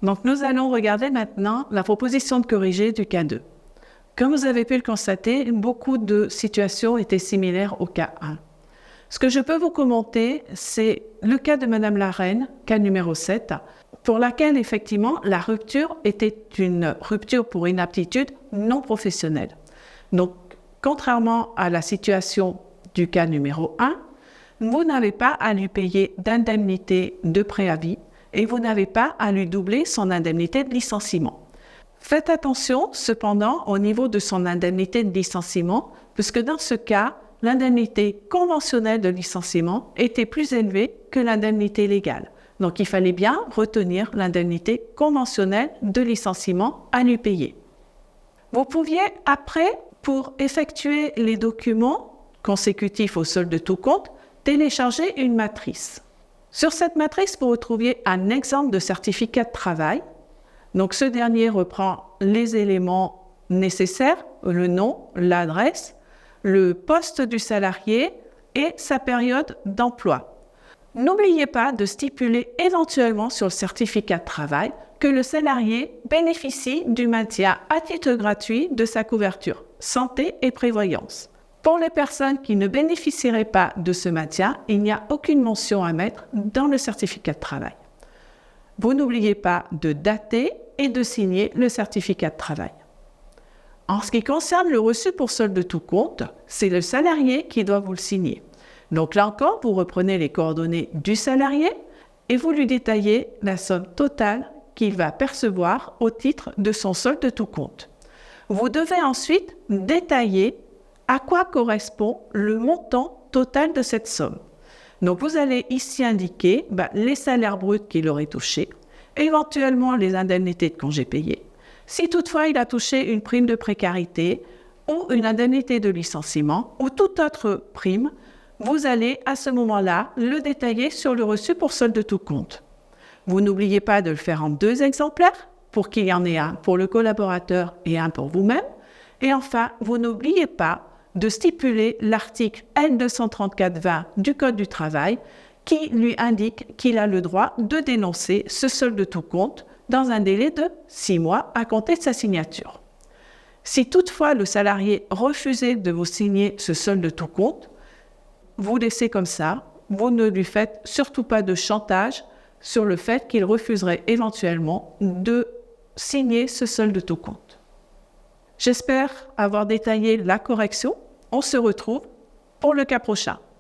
Donc, nous allons regarder maintenant la proposition de corriger du cas 2. Comme vous avez pu le constater, beaucoup de situations étaient similaires au cas 1. Ce que je peux vous commenter, c'est le cas de Madame la Reine, cas numéro 7, pour laquelle, effectivement, la rupture était une rupture pour inaptitude non professionnelle. Donc, contrairement à la situation du cas numéro 1, vous n'avez pas à lui payer d'indemnité de préavis et vous n'avez pas à lui doubler son indemnité de licenciement. Faites attention, cependant, au niveau de son indemnité de licenciement, puisque dans ce cas, l'indemnité conventionnelle de licenciement était plus élevée que l'indemnité légale. Donc, il fallait bien retenir l'indemnité conventionnelle de licenciement à lui payer. Vous pouviez, après, pour effectuer les documents consécutifs au solde de tout compte, télécharger une matrice. Sur cette matrice, vous retrouviez un exemple de certificat de travail. Donc, ce dernier reprend les éléments nécessaires, le nom, l'adresse, le poste du salarié et sa période d'emploi. N'oubliez pas de stipuler éventuellement sur le certificat de travail que le salarié bénéficie du maintien à titre gratuit de sa couverture santé et prévoyance. Pour les personnes qui ne bénéficieraient pas de ce maintien, il n'y a aucune mention à mettre dans le certificat de travail. Vous n'oubliez pas de dater et de signer le certificat de travail. En ce qui concerne le reçu pour solde de tout compte, c'est le salarié qui doit vous le signer. Donc là encore, vous reprenez les coordonnées du salarié et vous lui détaillez la somme totale qu'il va percevoir au titre de son solde de tout compte. Vous devez ensuite détailler à quoi correspond le montant total de cette somme. Donc vous allez ici indiquer les salaires bruts qu'il aurait touchés, éventuellement les indemnités de congés payés. Si toutefois il a touché une prime de précarité ou une indemnité de licenciement ou toute autre prime, vous allez à ce moment-là le détailler sur le reçu pour solde de tout compte. Vous n'oubliez pas de le faire en 2 exemplaires pour qu'il y en ait un pour le collaborateur et un pour vous-même. Et enfin, vous n'oubliez pas de stipuler l'article L234-20 du Code du travail qui lui indique qu'il a le droit de dénoncer ce solde de tout compte dans un délai de 6 mois à compter de sa signature. Si toutefois le salarié refusait de vous signer ce solde de tout compte, vous laissez comme ça, vous ne lui faites surtout pas de chantage sur le fait qu'il refuserait éventuellement de signer ce solde de tout compte. J'espère avoir détaillé la correction. On se retrouve pour le cas prochain.